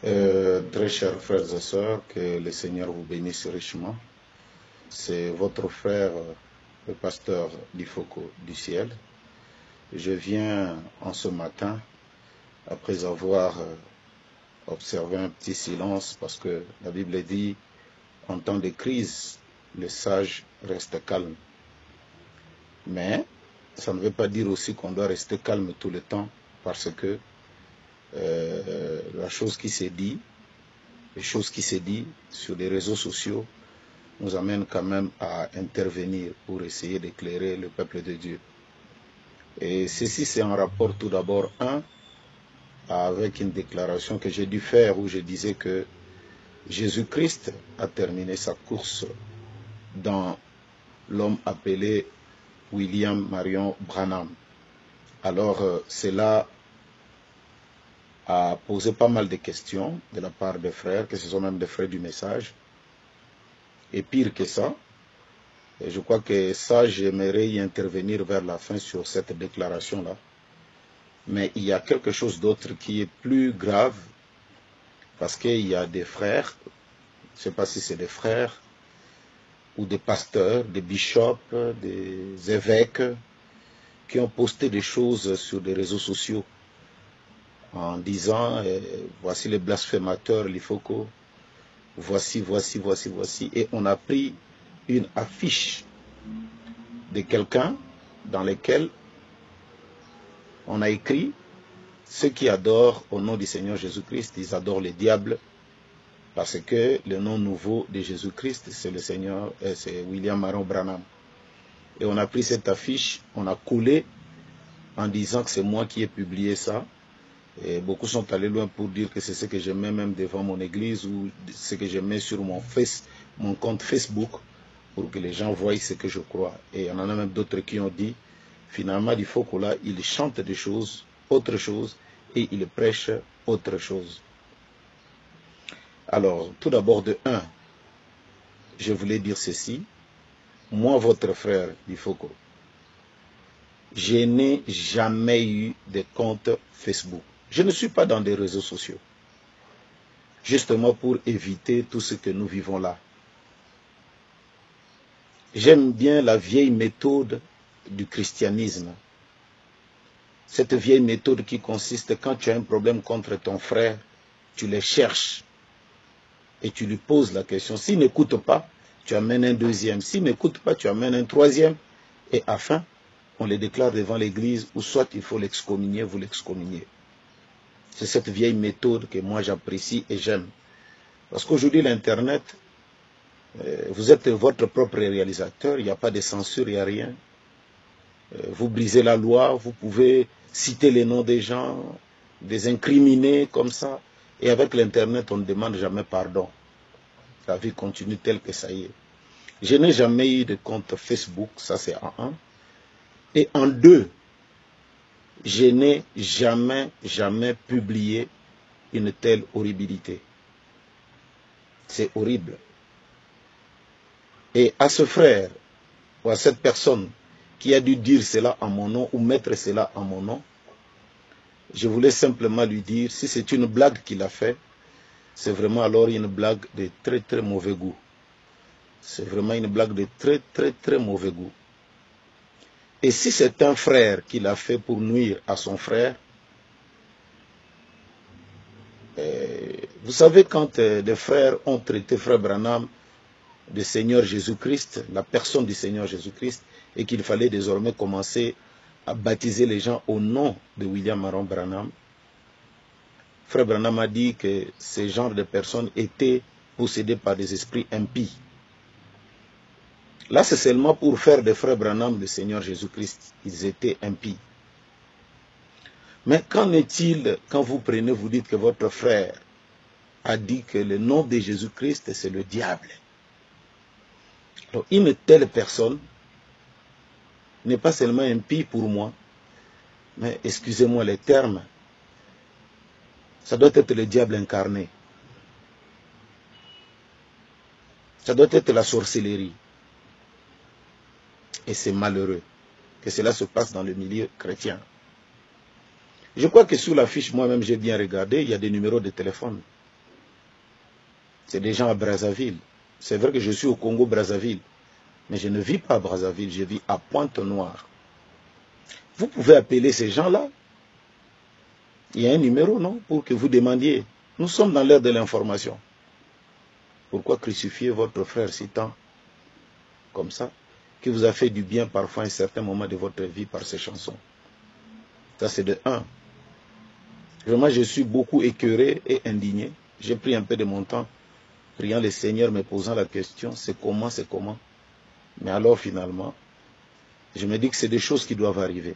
Très chers frères et sœurs, que le Seigneur vous bénisse richement. C'est votre frère, le pasteur Difoko du ciel. Je viens en ce matin, après avoir observé un petit silence, parce que la Bible dit, en temps de crise, le sage reste calme. Mais ça ne veut pas dire aussi qu'on doit rester calme tout le temps, parce que la chose qui s'est dit, les choses qui s'est dit sur les réseaux sociaux nous amènent quand même à intervenir pour essayer d'éclairer le peuple de Dieu. Et ceci, c'est en rapport tout d'abord, avec une déclaration que j'ai dû faire où je disais que Jésus-Christ a terminé sa course dans l'homme appelé William Marion Branham. Alors, cela a posé pas mal de questions de la part des frères, que ce sont même des frères du message. Et pire que ça, et je crois que ça, j'aimerais y intervenir vers la fin sur cette déclaration-là. Mais il y a quelque chose d'autre qui est plus grave, parce qu'il y a des frères, je ne sais pas si c'est des frères, ou des pasteurs, des bishops, des évêques, qui ont posté des choses sur les réseaux sociaux, en disant, voici les blasphémateurs, l'Ifoko, voici, et on a pris une affiche de quelqu'un dans laquelle on a écrit ceux qui adorent au nom du Seigneur Jésus-Christ, ils adorent le diable, parce que le nom nouveau de Jésus-Christ, c'est le Seigneur, c'est William Marion Branham. Et on a pris cette affiche, on a collé en disant que c'est moi qui ai publié ça. Et beaucoup sont allés loin pour dire que c'est ce que je mets même devant mon église ou ce que je mets sur mon compte Facebook pour que les gens voient ce que je crois. Et il y en a même d'autres qui ont dit, finalement, il faut que là, il chante des choses, autre chose, et il prêche autre chose. Alors, tout d'abord, de un, je voulais dire ceci. Moi, votre frère, Difoko, je n'ai jamais eu de compte Facebook. Je ne suis pas dans des réseaux sociaux. Justement pour éviter tout ce que nous vivons là. J'aime bien la vieille méthode du christianisme. Cette vieille méthode qui consiste, quand tu as un problème contre ton frère, tu le cherches et tu lui poses la question. S'il n'écoute pas, tu amènes un deuxième. S'il n'écoute pas, tu amènes un troisième. Et afin, on les déclare devant l'église, ou soit il faut l'excommunier, vous l'excommuniez. C'est cette vieille méthode que moi j'apprécie et j'aime. Parce qu'aujourd'hui, l'Internet, vous êtes votre propre réalisateur, il n'y a pas de censure, il n'y a rien. Vous brisez la loi, vous pouvez citer les noms des gens, des incriminés comme ça. Et avec l'Internet, on ne demande jamais pardon. La vie continue telle que ça y est. Je n'ai jamais eu de compte Facebook, ça c'est en un. Et en deux, je n'ai jamais publié une telle horribilité. C'est horrible. Et à ce frère, ou à cette personne qui a dû dire cela en mon nom, ou mettre cela en mon nom, je voulais simplement lui dire, si c'est une blague qu'il a fait, c'est vraiment alors une blague de très très mauvais goût. C'est vraiment une blague de très très très mauvais goût. Et si c'est un frère qui l'a fait pour nuire à son frère, vous savez quand des frères ont traité frère Branham de Seigneur Jésus-Christ, la personne du Seigneur Jésus-Christ, et qu'il fallait désormais commencer à baptiser les gens au nom de William Marion Branham, frère Branham a dit que ces genres de personnes étaient possédés par des esprits impies. Là, c'est seulement pour faire des frères Branham le Seigneur Jésus-Christ. Ils étaient impies. Mais qu'en est-il quand vous prenez, vous dites que votre frère a dit que le nom de Jésus-Christ, c'est le diable. Alors, une telle personne n'est pas seulement impie pour moi, mais excusez-moi les termes, ça doit être le diable incarné. Ça doit être la sorcellerie. Et c'est malheureux que cela se passe dans le milieu chrétien. Je crois que sous l'affiche, moi-même, j'ai bien regardé, il y a des numéros de téléphone. C'est des gens à Brazzaville. C'est vrai que je suis au Congo-Brazzaville, mais je ne vis pas à Brazzaville, je vis à Pointe-Noire. Vous pouvez appeler ces gens-là. Il y a un numéro, non, pour que vous demandiez. Nous sommes dans l'ère de l'information. Pourquoi crucifier votre frère si tant comme ça, qui vous a fait du bien parfois à un certain moment de votre vie par ces chansons? Ça, c'est de un. Vraiment, je suis beaucoup écœuré et indigné. J'ai pris un peu de mon temps, priant le Seigneur, me posant la question, c'est comment, c'est comment? Mais alors, finalement, je me dis que c'est des choses qui doivent arriver.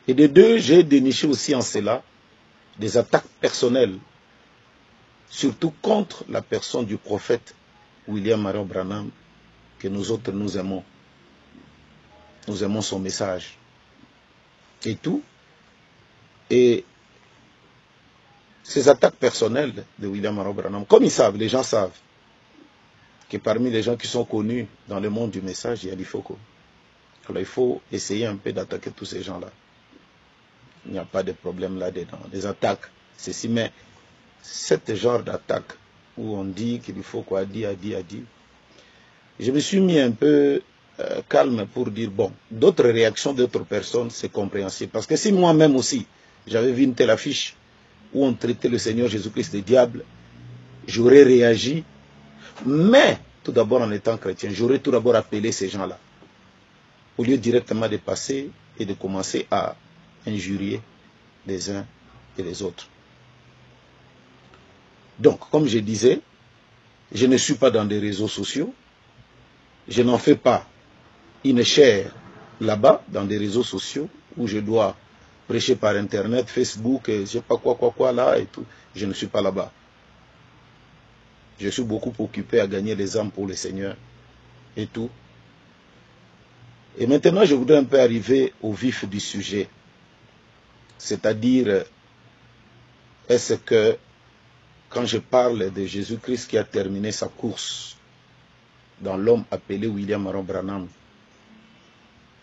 Et de deux, j'ai déniché aussi en cela des attaques personnelles, surtout contre la personne du prophète William Marion Branham, que nous autres nous aimons. Nous aimons son message. Et tout. Et ces attaques personnelles de William Marion Branham, comme ils savent, les gens savent, que parmi les gens qui sont connus dans le monde du message, il y a l'Ifoko. Alors il faut essayer un peu d'attaquer tous ces gens-là. Il n'y a pas de problème là-dedans. Des attaques, ceci, mais cet genre d'attaque où on dit qu'il faut quoi, a dit, je me suis mis un peu calme pour dire, bon, d'autres réactions d'autres personnes, c'est compréhensible. Parce que si moi-même aussi, j'avais vu une telle affiche où on traitait le Seigneur Jésus-Christ de diable, j'aurais réagi, mais tout d'abord en étant chrétien, j'aurais tout d'abord appelé ces gens-là, au lieu directement de passer et de commencer à injurier les uns et les autres. Donc, comme je disais, je ne suis pas dans des réseaux sociaux, je n'en fais pas une chaire là-bas, dans des réseaux sociaux, où je dois prêcher par Internet, Facebook, je ne sais pas quoi là et tout. Je ne suis pas là-bas. Je suis beaucoup occupé à gagner des âmes pour le Seigneur et tout. Et maintenant, je voudrais un peu arriver au vif du sujet. C'est-à-dire, est-ce que quand je parle de Jésus-Christ qui a terminé sa course dans l'homme appelé William Marion Branham,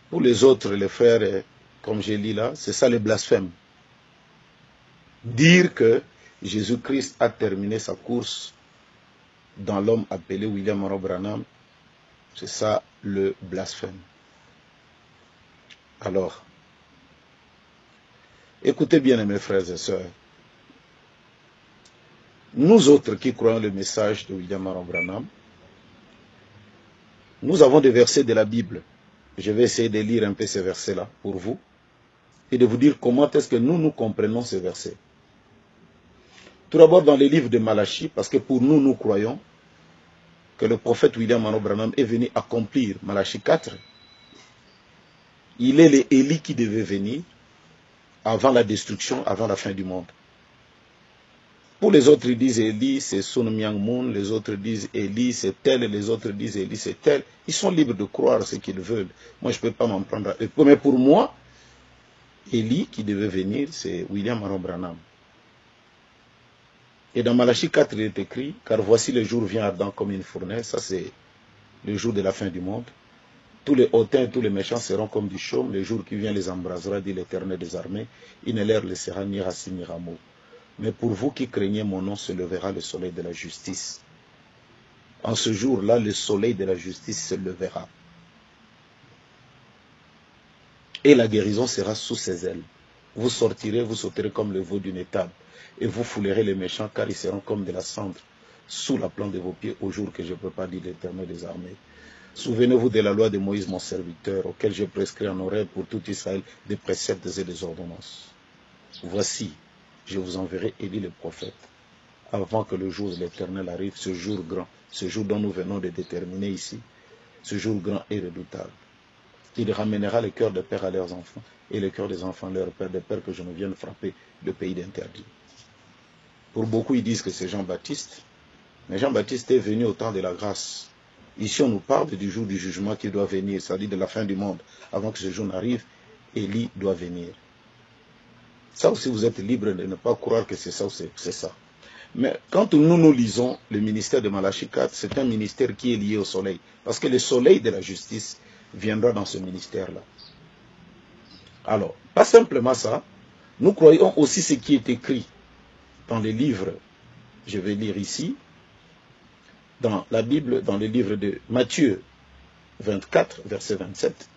pour les autres, les frères, comme je lis là, c'est ça le blasphème. Dire que Jésus-Christ a terminé sa course dans l'homme appelé William Marion Branham, c'est ça le blasphème. Alors, écoutez bien mes frères et sœurs. Nous autres qui croyons le message de William Marion Branham, nous avons des versets de la Bible. Je vais essayer de lire un peu ces versets-là pour vous et de vous dire comment est-ce que nous comprenons ces versets. Tout d'abord dans les livres de Malachie, parce que pour nous, nous croyons que le prophète William Marion Branham est venu accomplir Malachie 4. Il est l'Élie qui devait venir avant la destruction, avant la fin du monde. Pour les autres, ils disent Élie, c'est Sun Myung Moon, les autres disent Élie, c'est tel, les autres disent Élie, c'est tel. Ils sont libres de croire ce qu'ils veulent. Moi, je ne peux pas m'en prendre à eux. Mais pour moi, Élie qui devait venir, c'est William Marion Branham. Et dans Malachie 4, il est écrit, car voici le jour vient ardent comme une fournaise, ça c'est le jour de la fin du monde. Tous les hautains et tous les méchants seront comme du chaume, le jour qui vient les embrasera, dit l'Éternel des armées, il ne leur laissera ni racine ni rameau. Mais pour vous qui craignez mon nom, se levera le soleil de la justice. En ce jour-là, le soleil de la justice se levera. Et la guérison sera sous ses ailes. Vous sortirez, vous sauterez comme le veau d'une étable. Et vous foulerez les méchants, car ils seront comme de la cendre sous la plante de vos pieds au jour que je prépare, dit l'Éternel des armées. Souvenez-vous de la loi de Moïse, mon serviteur, auquel j'ai prescrit en oreille pour tout Israël des préceptes et des ordonnances. Voici, je vous enverrai Élie le prophète, avant que le jour de l'Éternel arrive, ce jour grand, ce jour dont nous venons de déterminer ici, ce jour grand et redoutable. Il ramènera le cœur des pères à leurs enfants, et le cœur des enfants à leurs pères, des pères que je ne vienne frapper le pays d'interdit. Pour beaucoup, ils disent que c'est Jean-Baptiste, mais Jean-Baptiste est venu au temps de la grâce. Ici, on nous parle du jour du jugement qui doit venir, c'est-à-dire de la fin du monde. Avant que ce jour n'arrive, Élie doit venir. Ça aussi, vous êtes libre de ne pas croire que c'est ça ou c'est ça. Mais quand nous lisons le ministère de Malachie 4, c'est un ministère qui est lié au soleil. Parce que le soleil de la justice viendra dans ce ministère-là. Alors, pas simplement ça, nous croyons aussi ce qui est écrit dans les livres, je vais lire ici, dans la Bible, dans le livre de Matthieu 24, verset 27.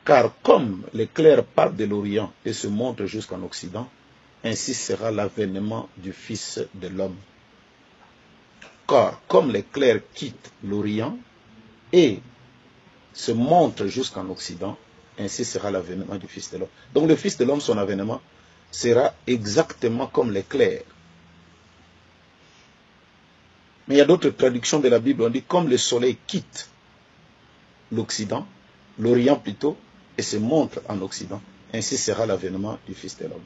Car comme l'éclair part de l'Orient et se monte jusqu'en Occident, ainsi sera l'avènement du Fils de l'homme. Car comme l'éclair quitte l'Orient et se monte jusqu'en Occident, ainsi sera l'avènement du Fils de l'homme. Donc le Fils de l'homme, son avènement, sera exactement comme l'éclair. Mais il y a d'autres traductions de la Bible, on dit comme le soleil quitte l'Occident, l'Orient plutôt, et se montre en Occident, ainsi sera l'avènement du Fils de l'homme.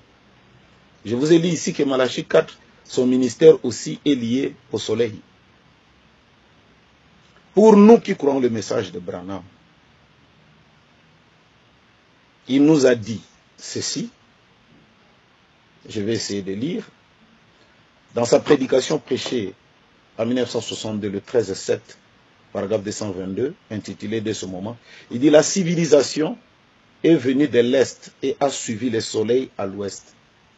Je vous ai dit ici que Malachie 4, son ministère aussi est lié au soleil. Pour nous qui croyons le message de Branham, il nous a dit ceci, je vais essayer de lire, dans sa prédication prêchée en 1962, le 13-7, paragraphe 222, intitulé dès ce moment, il dit « La civilisation est venue de l'Est et a suivi le soleil à l'Ouest. »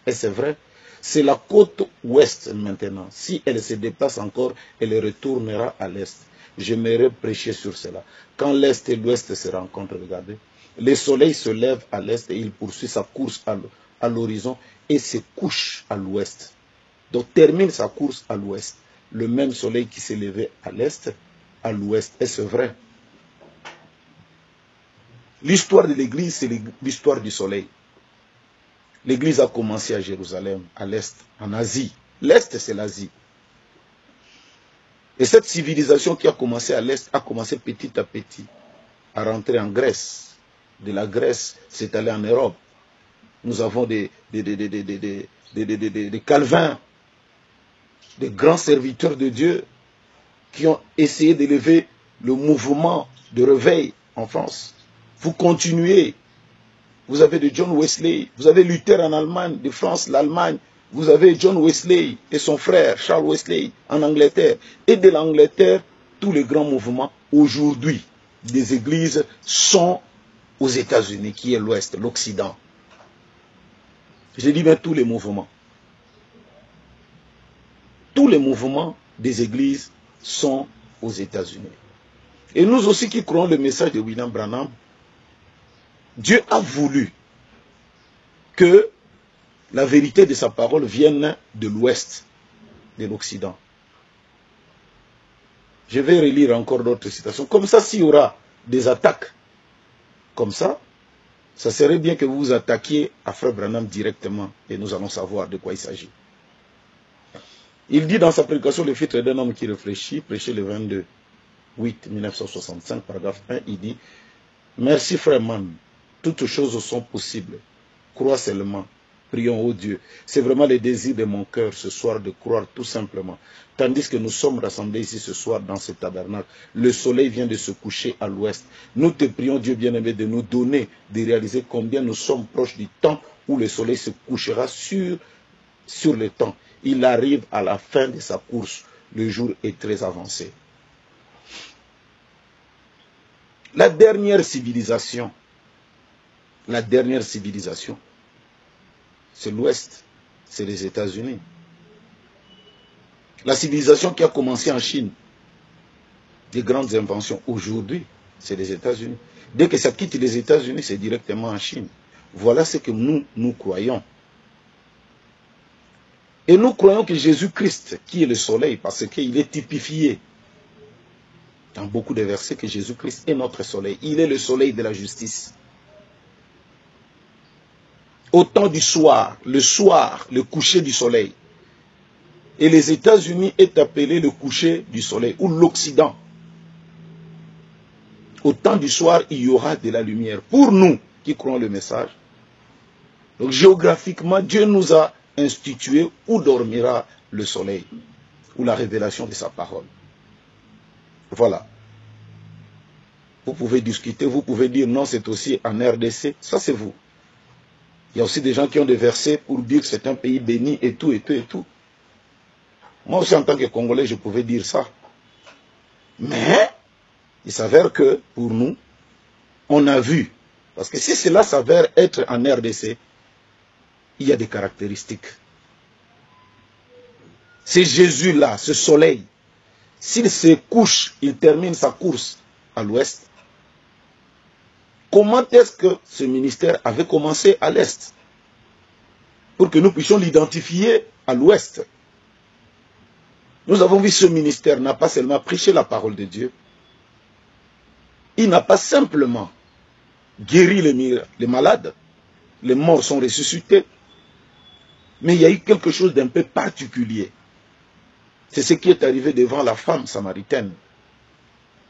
Et c'est vrai, c'est la côte ouest maintenant. Si elle se déplace encore, elle retournera à l'Est. J'aimerais prêcher sur cela. Quand l'Est et l'Ouest se rencontrent, regardez, le soleil se lève à l'Est et il poursuit sa course à l'horizon et se couche à l'Ouest. Donc termine sa course à l'Ouest. Le même soleil qui s'est levé à l'Est, à l'Ouest. Et c'est vrai. L'histoire de l'Église, c'est l'histoire du soleil. L'Église a commencé à Jérusalem, à l'Est, en Asie. L'Est, c'est l'Asie. Et cette civilisation qui a commencé à l'Est a commencé petit à petit à rentrer en Grèce. De la Grèce, c'est allé en Europe. Nous avons des Calvins, des grands serviteurs de Dieu qui ont essayé d'élever le mouvement de réveil en France. Vous continuez. Vous avez de John Wesley, vous avez Luther en Allemagne, de France, l'Allemagne. Vous avez John Wesley et son frère Charles Wesley en Angleterre. Et de l'Angleterre, tous les grands mouvements aujourd'hui des églises sont aux États-Unis, qui est l'Ouest, l'Occident. Je dis bien tous les mouvements. Tous les mouvements des églises sont aux États-Unis. Et nous aussi qui croyons le message de William Branham, Dieu a voulu que la vérité de sa parole vienne de l'Ouest, de l'Occident. Je vais relire encore d'autres citations. Comme ça, s'il y aura des attaques comme ça serait bien que vous vous attaquiez à Frère Branham directement et nous allons savoir de quoi il s'agit. Il dit dans sa prédication, le filtre d'un homme qui réfléchit, prêché le 22/8/1965, paragraphe 1, il dit « Merci frère Mann, toutes choses sont possibles. Crois seulement. Prions au Dieu. C'est vraiment le désir de mon cœur ce soir de croire tout simplement. Tandis que nous sommes rassemblés ici ce soir dans ce tabernacle, le soleil vient de se coucher à l'ouest. Nous te prions, Dieu bien-aimé, de nous donner, de réaliser combien nous sommes proches du temps où le soleil se couchera sur le temps. Il arrive à la fin de sa course. Le jour est très avancé. La dernière civilisation, c'est l'Ouest, c'est les États-Unis. La civilisation qui a commencé en Chine, des grandes inventions, aujourd'hui, c'est les États-Unis. Dès que ça quitte les États-Unis, c'est directement en Chine. Voilà ce que nous croyons. Et nous croyons que Jésus-Christ, qui est le soleil, parce qu'il est typifié dans beaucoup de versets, que Jésus-Christ est notre soleil. Il est le soleil de la justice. Au temps du soir, le coucher du soleil. Et les États-Unis est appelé le coucher du soleil, ou l'Occident. Au temps du soir, il y aura de la lumière. Pour nous qui croyons le message, donc géographiquement, Dieu nous a institué où dormira le soleil, ou la révélation de sa parole. Voilà. Vous pouvez discuter, vous pouvez dire non, c'est aussi en RDC, ça c'est vous. Il y a aussi des gens qui ont des versets pour dire que c'est un pays béni et tout, et tout, et tout. Moi aussi, en tant que Congolais, je pouvais dire ça. Mais, il s'avère que, pour nous, on a vu. Parce que si cela s'avère être en RDC, il y a des caractéristiques. C'est Jésus-là, ce soleil. s'il se couche, il termine sa course à l'ouest, comment est-ce que ce ministère avait commencé à l'est? Pour que nous puissions l'identifier à l'ouest. Nous avons vu ce ministère n'a pas seulement prêché la parole de Dieu, il n'a pas simplement guéri les malades, les morts sont ressuscités, mais il y a eu quelque chose d'un peu particulier. C'est ce qui est arrivé devant la femme samaritaine.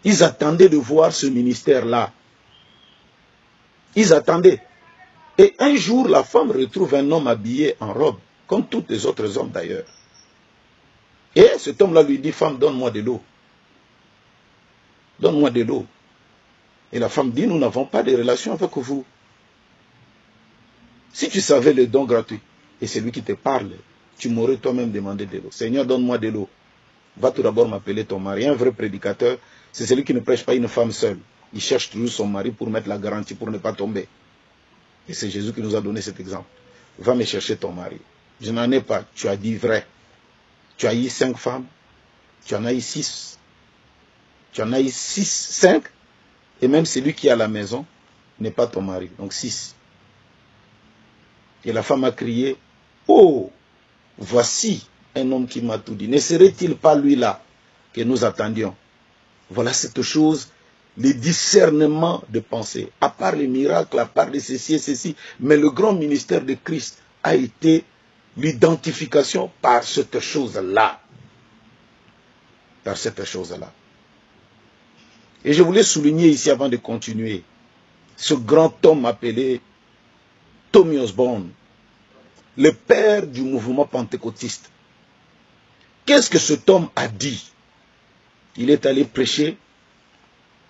Ils attendaient de voir ce ministère-là. Ils attendaient. Et un jour, la femme retrouve un homme habillé en robe, comme tous les autres hommes d'ailleurs. Et cet homme-là lui dit, femme, donne-moi de l'eau. Donne-moi de l'eau. Et la femme dit, nous n'avons pas de relation avec vous. Si tu savais le don gratuit, et c'est lui qui te parle, tu m'aurais toi-même demandé de l'eau. Seigneur, donne-moi de l'eau. Va tout d'abord m'appeler ton mari. Un vrai prédicateur, c'est celui qui ne prêche pas une femme seule. Il cherche toujours son mari pour mettre la garantie, pour ne pas tomber. Et c'est Jésus qui nous a donné cet exemple. Va me chercher ton mari. Je n'en ai pas. Tu as dit vrai. Tu as eu 5 femmes. Tu en as eu 6. Tu en as eu 6, 5. Et même celui qui est à la maison n'est pas ton mari. Donc 6. Et la femme a crié, oh, voici un homme qui m'a tout dit. Ne serait-il pas lui là que nous attendions? Voilà cette chose, les discernements de pensée. À part les miracles, à part les ceci et ceci, mais le grand ministère de Christ a été l'identification par cette chose-là. Par cette chose-là. Et je voulais souligner ici avant de continuer, ce grand homme appelé Tommy Osborne, le père du mouvement pentecôtiste. Qu'est-ce que cet homme a dit? Il est allé prêcher,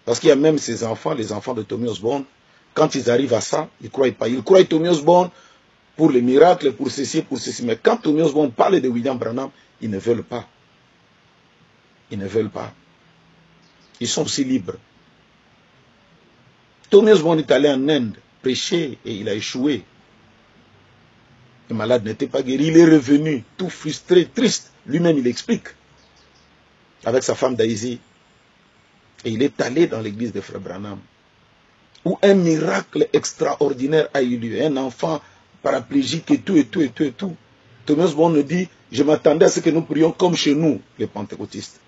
parce qu'il y a même ses enfants, les enfants de Tommy Osborne, quand ils arrivent à ça, ils ne croient pas. Ils croient Tommy Osborne pour les miracles, pour ceci, pour ceci. Mais quand Tommy Osborne parle de William Branham, ils ne veulent pas. Ils ne veulent pas. Ils sont aussi libres. Tommy Osborne est allé en Inde prêcher et il a échoué. Le malade n'était pas guéri. Il est revenu tout frustré, triste. Lui-même, il explique. Avec sa femme Daisy. Et il est allé dans l'église de Frère Branham. Où un miracle extraordinaire a eu lieu. Un enfant paraplégique et tout, et tout, et tout, et tout. Tommy Osborne dit, je m'attendais à ce que nous prions comme chez nous, les pentecôtistes.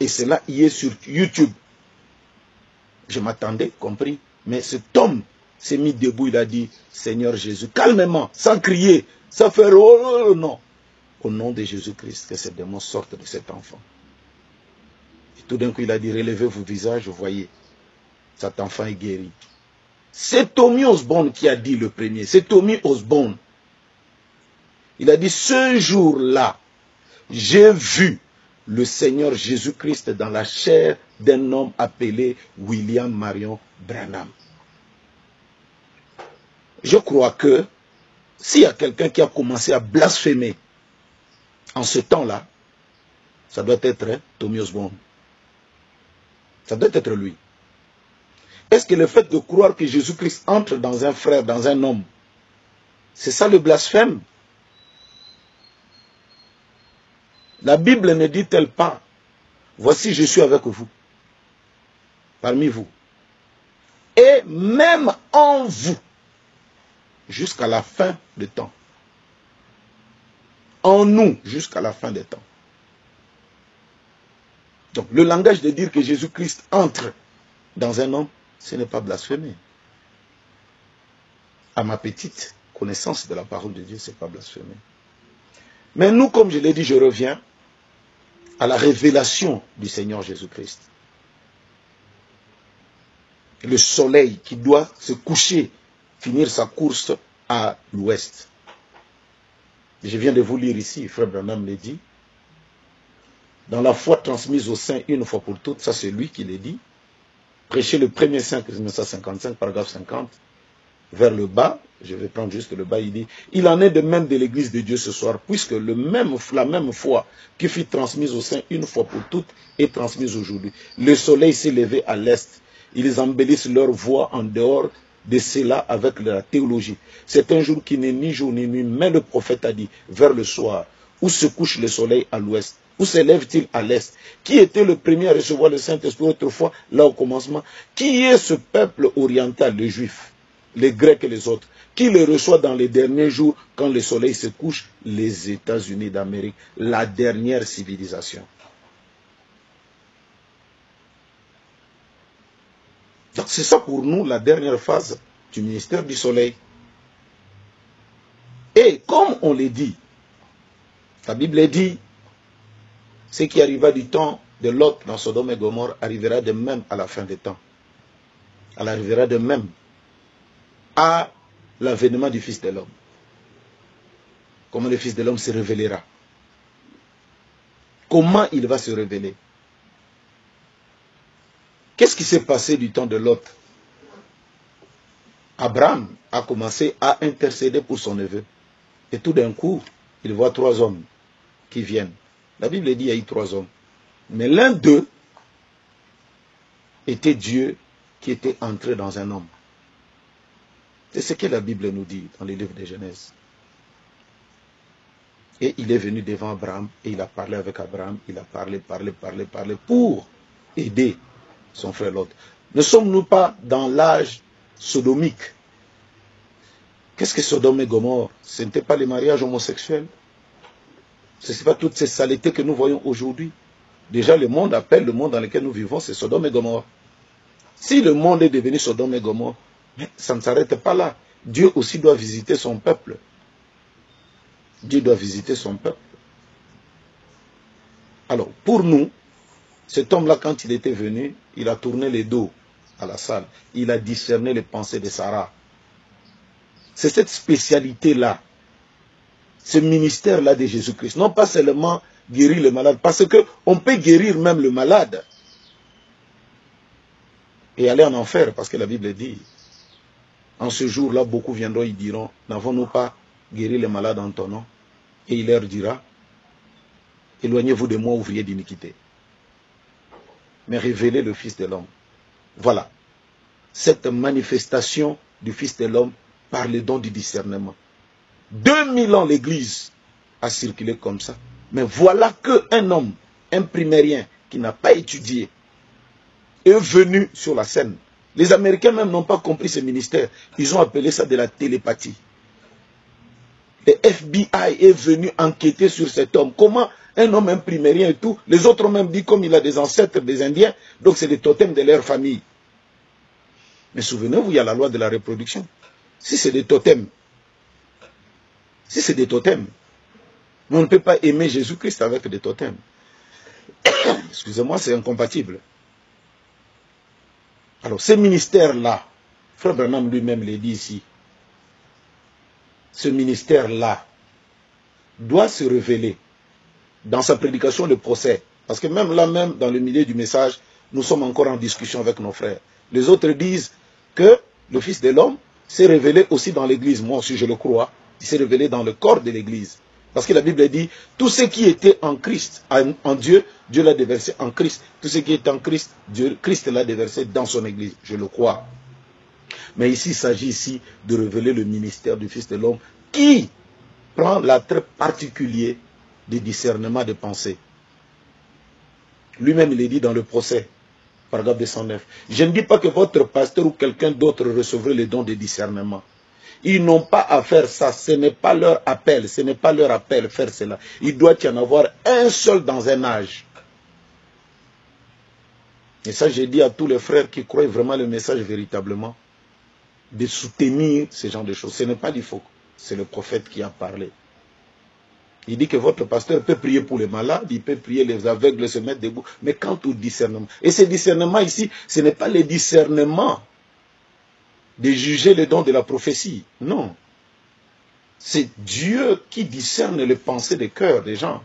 Et cela y est sur YouTube. Je m'attendais, compris. Mais cet homme s'est mis debout, il a dit, Seigneur Jésus, calmement, sans crier, sans faire oh non. Au nom de Jésus-Christ, que ces démons sortent de cet enfant. Et tout d'un coup, il a dit, relevez vos visages, voyez, cet enfant est guéri. C'est Tommy Osborne qui a dit le premier, c'est Tommy Osborne. Il a dit, ce jour-là, j'ai vu le Seigneur Jésus-Christ dans la chair d'un homme appelé William Marion Branham. Je crois que s'il y a quelqu'un qui a commencé à blasphémer en ce temps-là, ça doit être Tommy Osborne. Ça doit être lui. Est-ce que le fait de croire que Jésus-Christ entre dans un frère, dans un homme, c'est ça le blasphème? La Bible ne dit-elle pas, voici je suis avec vous, parmi vous, et même en vous, jusqu'à la fin des temps. En nous, jusqu'à la fin des temps. Donc le langage de dire que Jésus-Christ entre dans un homme, ce n'est pas blasphémer. À ma petite connaissance de la parole de Dieu, ce n'est pas blasphémer. Mais nous, comme je l'ai dit, je reviens à la révélation du Seigneur Jésus-Christ. Le soleil qui doit se coucher, finir sa course à l'ouest. Je viens de vous lire ici, Frère Branham l'a dit. Dans la foi transmise aux saints une fois pour toutes, ça c'est lui qui l'a dit. Prêcher le 1er 5 1955, paragraphe 50, vers le bas, je vais prendre juste le bas, il dit, il en est de même de l'église de Dieu ce soir, puisque la même foi qui fut transmise aux saints une fois pour toutes est transmise aujourd'hui. Le soleil s'est levé à l'est, ils embellissent leur voix en dehors de cela avec la théologie. C'est un jour qui n'est ni jour ni nuit, mais le prophète a dit, vers le soir, où se couche le soleil à l'ouest, Où s'élève-t-il à l'est? Qui était le premier à recevoir le Saint-Esprit autrefois, là au commencement? Qui est ce peuple oriental, les Juifs, les Grecs et les autres? Qui le reçoit dans les derniers jours, quand le soleil se couche? Les États-Unis d'Amérique, la dernière civilisation. Donc c'est ça pour nous la dernière phase du ministère du soleil. Et comme on l'a dit, la Bible dit, ce qui arriva du temps de Lot dans Sodome et Gomorrhe arrivera de même à la fin des temps. Elle arrivera de même à l'avènement du Fils de l'homme. Comment le Fils de l'homme se révélera? Comment il va se révéler? Qu'est-ce qui s'est passé du temps de Lot? Abraham a commencé à intercéder pour son neveu. Et tout d'un coup, il voit 3 hommes qui viennent. La Bible dit qu'il y a eu 3 hommes. Mais l'un d'eux était Dieu qui était entré dans un homme. C'est ce que la Bible nous dit dans les livres de Genèse. Et il est venu devant Abraham et il a parlé avec Abraham. Il a parlé pour aider son frère Lot. Ne sommes-nous pas dans l'âge sodomique? Qu'est-ce que Sodome et Gomorrhe? Ce n'était pas les mariages homosexuels. Ce n'est pas toutes ces saletés que nous voyons aujourd'hui. Déjà, le monde appelle le monde dans lequel nous vivons, c'est Sodome et Gomorrhe. Si le monde est devenu Sodome et Gomorrhe, mais ça ne s'arrête pas là. Dieu aussi doit visiter son peuple. Dieu doit visiter son peuple. Alors, pour nous, cet homme-là, quand il était venu, il a tourné les dos à la salle. Il a discerné les pensées de Sarah. C'est cette spécialité-là, ce ministère-là de Jésus-Christ. Non pas seulement guérir le malade, parce qu'on peut guérir même le malade et aller en enfer, parce que la Bible dit, en ce jour-là, beaucoup viendront, ils diront, n'avons-nous pas guéri les malades en ton nom? Et il leur dira, éloignez-vous de moi, ouvriers d'iniquité. Mais révélez le Fils de l'homme. Voilà. Cette manifestation du Fils de l'homme par le don du discernement. 2000 ans l'Église a circulé comme ça. Mais voilà qu'un homme, un primérien, qui n'a pas étudié, est venu sur la scène. Les Américains même n'ont pas compris ce ministère. Ils ont appelé ça de la télépathie. Le FBI est venu enquêter sur cet homme. Comment un homme, un primérien et tout, les autres ont même dit comme il a des ancêtres des Indiens, donc c'est des totems de leur famille. Mais souvenez-vous, il y a la loi de la reproduction. Si c'est des totems, mais on ne peut pas aimer Jésus-Christ avec des totems. Excusez-moi, c'est incompatible. Alors, ce ministère-là, Frère Branham lui-même l'a dit ici, ce ministère-là doit se révéler dans sa prédication, le procès. Parce que même là, même dans le milieu du message, nous sommes encore en discussion avec nos frères. Les autres disent que le Fils de l'homme s'est révélé aussi dans l'Église. Moi aussi, je le crois. Il s'est révélé dans le corps de l'Église. Parce que la Bible dit, tout ce qui était en Christ, en Dieu, Dieu l'a déversé en Christ. Tout ce qui est en Christ, Christ l'a déversé dans son Église. Je le crois. Mais ici, il s'agit ici de révéler le ministère du Fils de l'homme qui prend l'attrait particulier du discernement de pensée. Lui-même, il est dit dans le procès, paragraphe 209. Je ne dis pas que votre pasteur ou quelqu'un d'autre recevrait les dons de discernement. Ils n'ont pas à faire ça, ce n'est pas leur appel, ce n'est pas leur appel faire cela. Il doit y en avoir un seul dans un âge. Et ça, j'ai dit à tous les frères qui croient vraiment le message véritablement, de soutenir ce genre de choses. Ce n'est pas l'IFOC, c'est le prophète qui a parlé. Il dit que votre pasteur peut prier pour les malades, il peut prier les aveugles, se mettre debout. Mais quant au discernement, et ce discernement ici, ce n'est pas le discernement de juger les dons de la prophétie. Non. C'est Dieu qui discerne les pensées des cœurs des gens.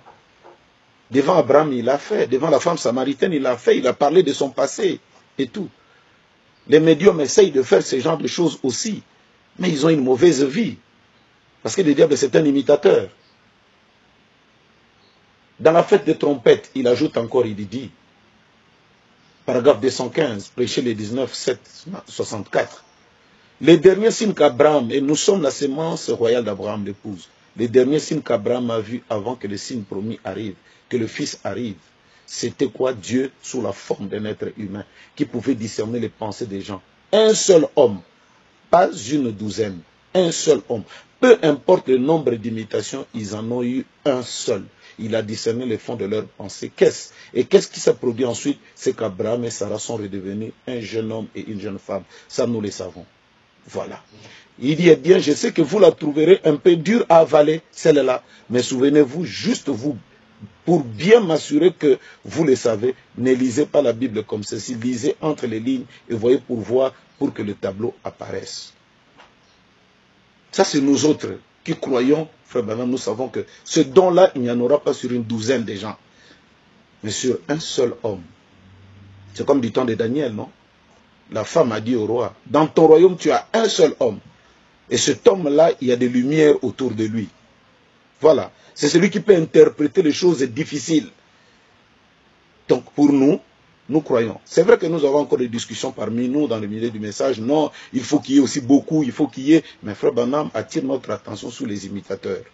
Devant Abraham, il l'a fait. Devant la femme samaritaine, il l'a fait. Il a parlé de son passé et tout. Les médiums essayent de faire ce genre de choses aussi. Mais ils ont une mauvaise vie. Parce que le diable, c'est un imitateur. Dans la fête des trompettes, il ajoute encore, il dit, paragraphe 215, prêché le 19, 7, 64. Les derniers signes qu'Abraham, et nous sommes la sémence royale d'Abraham, l'épouse, le dernier signe qu'Abraham a vu avant que le signe promis arrive, que le Fils arrive, c'était quoi? Dieu sous la forme d'un être humain qui pouvait discerner les pensées des gens. Un seul homme, pas une douzaine, un seul homme. Peu importe le nombre d'imitations, ils en ont eu un seul. Il a discerné les fonds de leurs pensées. Et qu'est-ce qui s'est produit ensuite? C'est qu'Abraham et Sarah sont redevenus un jeune homme et une jeune femme. Ça, nous le savons. Voilà. Il dit, eh bien, je sais que vous la trouverez un peu dure à avaler, celle-là. Mais souvenez-vous, juste vous, pour bien m'assurer que vous le savez, ne lisez pas la Bible comme ceci. Lisez entre les lignes et voyez pour voir, pour que le tableau apparaisse. Ça, c'est nous autres qui croyons, frère Branham, nous savons que ce don-là, il n'y en aura pas sur une douzaine de gens, mais sur un seul homme. C'est comme du temps de Daniel, non? La femme a dit au roi, dans ton royaume, tu as un seul homme. Et cet homme-là, il y a des lumières autour de lui. Voilà. C'est celui qui peut interpréter les choses difficiles. Donc, pour nous, nous croyons. C'est vrai que nous avons encore des discussions parmi nous dans le milieu du message. Non, il faut qu'il y ait aussi beaucoup, il faut qu'il y ait... Mais frère Branham attire notre attention sur les imitateurs.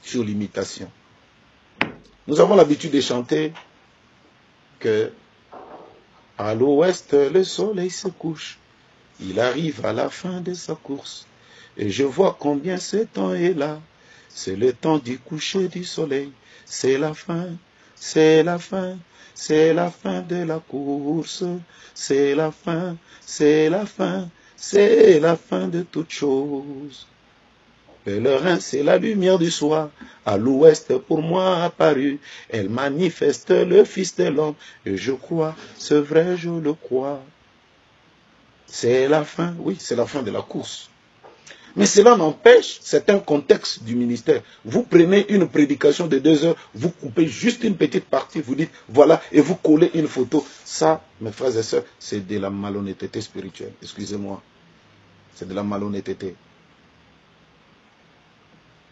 Sur l'imitation. Nous avons l'habitude de chanter que à l'ouest, le soleil se couche. Il arrive à la fin de sa course. Et je vois combien ce temps est là. C'est le temps du coucher du soleil. C'est la fin, c'est la fin, c'est la fin de la course. C'est la fin, c'est la fin, c'est la fin de toute chose. Pèlerin, c'est la lumière du soir, à l'ouest pour moi apparue. Elle manifeste le Fils de l'homme, et je crois, c'est vrai, je le crois. C'est la fin, oui, c'est la fin de la course. Mais cela n'empêche, c'est un contexte du ministère. Vous prenez une prédication de 2 heures, vous coupez juste une petite partie, vous dites, voilà, et vous collez une photo. Ça, mes frères et sœurs, c'est de la malhonnêteté spirituelle. Excusez-moi. C'est de la malhonnêteté.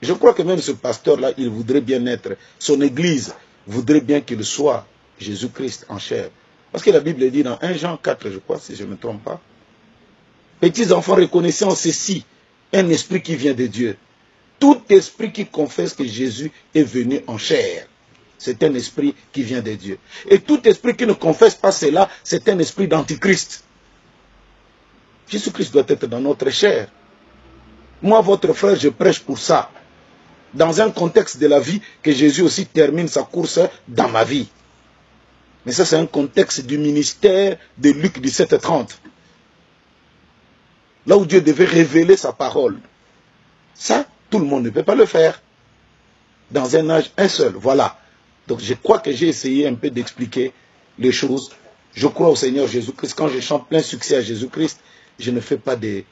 Je crois que même ce pasteur-là, il voudrait bien être, son église voudrait bien qu'il soit Jésus-Christ en chair. Parce que la Bible dit dans 1 Jean 4, je crois, si je ne me trompe pas, petits enfants, reconnaissez en ceci un esprit qui vient de Dieu. Tout esprit qui confesse que Jésus est venu en chair, c'est un esprit qui vient de Dieu. Et tout esprit qui ne confesse pas cela, c'est un esprit d'antichrist. Jésus-Christ doit être dans notre chair. Moi, votre frère, je prêche pour ça. Dans un contexte de la vie, que Jésus aussi termine sa course dans ma vie. Mais ça, c'est un contexte du ministère de Luc 17:30. Là où Dieu devait révéler sa parole. Ça, tout le monde ne peut pas le faire. Dans un âge, un seul, voilà. Donc je crois que j'ai essayé un peu d'expliquer les choses. Je crois au Seigneur Jésus-Christ. Quand je chante plein succès à Jésus-Christ, je ne fais pas des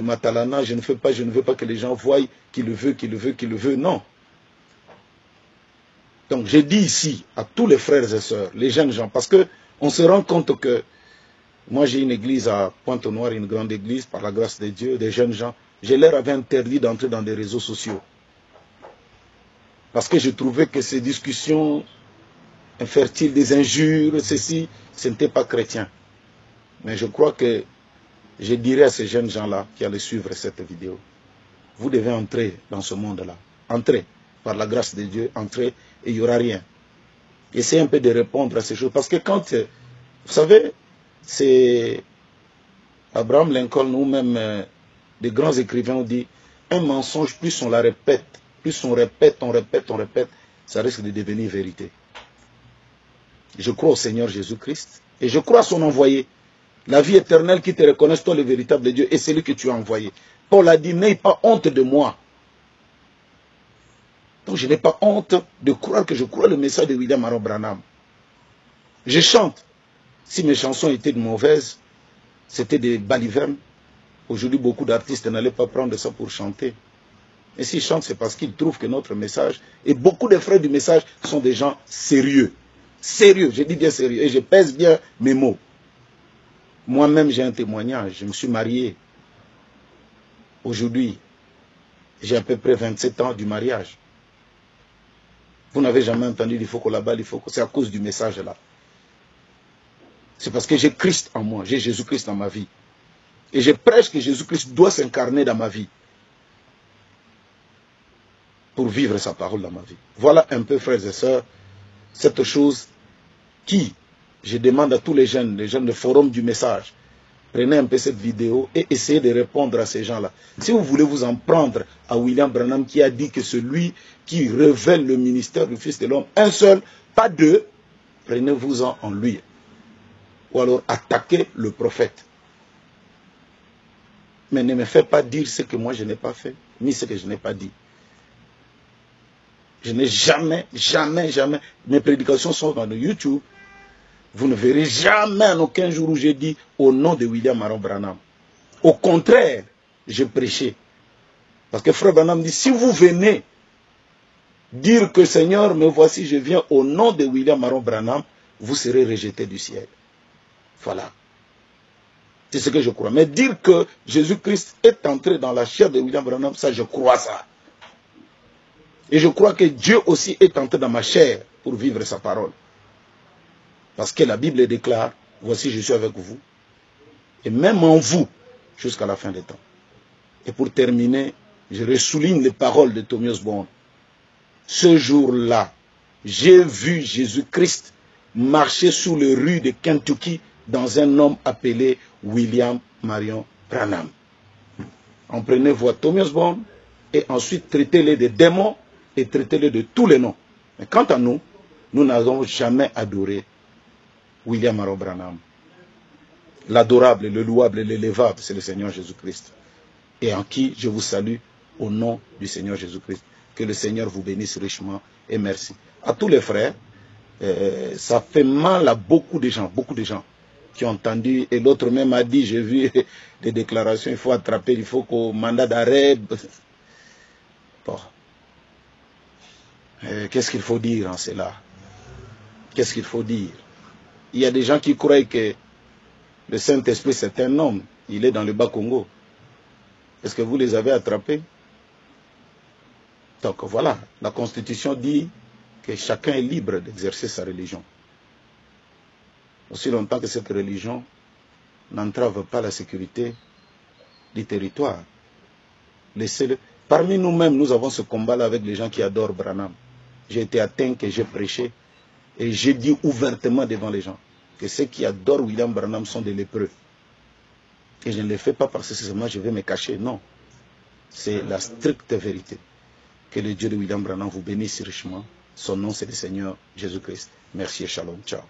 matalana, je ne veux pas que les gens voient qu'il le veut, non. Donc je dis ici à tous les frères et sœurs, les jeunes gens, parce que on se rend compte que moi j'ai une église à Pointe-Noire, une grande église, par la grâce de Dieu, des jeunes gens, je leur avais interdit d'entrer dans des réseaux sociaux. Parce que je trouvais que ces discussions infertiles, des injures, ceci, ce n'était pas chrétien. Mais je crois que je dirais à ces jeunes gens-là qui allaient suivre cette vidéo, vous devez entrer dans ce monde-là. Entrez, par la grâce de Dieu, entrez et il n'y aura rien. Essayez un peu de répondre à ces choses. Parce que quand, vous savez, c'est Abraham Lincoln ou même des grands écrivains ont dit, un mensonge, plus on la répète, plus on répète, ça risque de devenir vérité. Je crois au Seigneur Jésus-Christ et je crois à son envoyé. La vie éternelle qui te reconnaisse, toi le véritable Dieu, et celui que tu as envoyé. Paul a dit, n'aie pas honte de moi. Donc je n'ai pas honte de croire que je crois le message de William Aaron Branham. Je chante. Si mes chansons étaient mauvaises, c'était des balivernes. Aujourd'hui, beaucoup d'artistes n'allaient pas prendre ça pour chanter. Et s'ils chantent, c'est parce qu'ils trouvent que notre message, et beaucoup de frères du message sont des gens sérieux. Sérieux, je dis bien sérieux, et je pèse bien mes mots. Moi-même, j'ai un témoignage. Je me suis marié. Aujourd'hui, j'ai à peu près 27 ans du mariage. Vous n'avez jamais entendu il faut que là-bas, il faut que... C'est à cause du message là. C'est parce que j'ai Christ en moi, j'ai Jésus-Christ dans ma vie. Et je prêche que Jésus-Christ doit s'incarner dans ma vie. pour vivre sa parole dans ma vie. Voilà un peu, frères et sœurs, cette chose qui, je demande à tous les jeunes de forum du message, prenez un peu cette vidéo et essayez de répondre à ces gens-là. Si vous voulez vous en prendre à William Branham qui a dit que celui qui révèle le ministère du Fils de l'homme, un seul, pas deux, prenez-vous-en en lui. Ou alors attaquez le prophète. Mais ne me faites pas dire ce que moi je n'ai pas fait, ni ce que je n'ai pas dit. Je n'ai jamais, mes prédications sont dans le YouTube. Vous ne verrez jamais en aucun jour où j'ai dit au nom de William Maron Branham. Au contraire, je prêchais. Parce que frère Branham dit, si vous venez dire que Seigneur, me voici, je viens au nom de William Maron Branham, vous serez rejeté du ciel. Voilà. C'est ce que je crois. Mais dire que Jésus-Christ est entré dans la chair de William Branham, ça je crois ça. Et je crois que Dieu aussi est entré dans ma chair pour vivre sa parole. Parce que la Bible déclare, voici je suis avec vous, et même en vous, jusqu'à la fin des temps. Et pour terminer, je ressouligne les paroles de Thomas Osborne. Ce jour-là, j'ai vu Jésus-Christ marcher sous les rues de Kentucky dans un homme appelé William Marion Branham. On prenait voix Thomas Osborne et ensuite traitez-les de démons et traitez-les de tous les noms. Mais quant à nous, nous n'avons jamais adoré William Marion Branham. L'adorable, le louable et l'élevable, c'est le Seigneur Jésus-Christ. Et en qui je vous salue au nom du Seigneur Jésus-Christ. Que le Seigneur vous bénisse richement et merci. À tous les frères, ça fait mal à beaucoup de gens qui ont entendu. Et l'autre même a dit, j'ai vu des déclarations, il faut attraper, il faut qu'au mandat d'arrêt. Bon. Qu'est-ce qu'il faut dire en cela? Qu'est-ce qu'il faut dire? Il y a des gens qui croient que le Saint-Esprit c'est un homme, il est dans le Bas-Congo. Est-ce que vous les avez attrapés? Donc voilà, la Constitution dit que chacun est libre d'exercer sa religion. Aussi longtemps que cette religion n'entrave pas la sécurité du territoire. Laissez-le. Parmi nous-mêmes, nous avons ce combat-là avec les gens qui adorent Branham. J'ai été atteint que j'ai prêché et j'ai dit ouvertement devant les gens que ceux qui adorent William Branham sont des lépreux. Et je ne le fais pas parce que seulement je vais me cacher, non. C'est la stricte vérité. Que le Dieu de William Branham vous bénisse richement. Son nom c'est le Seigneur Jésus-Christ. Merci et shalom. Ciao.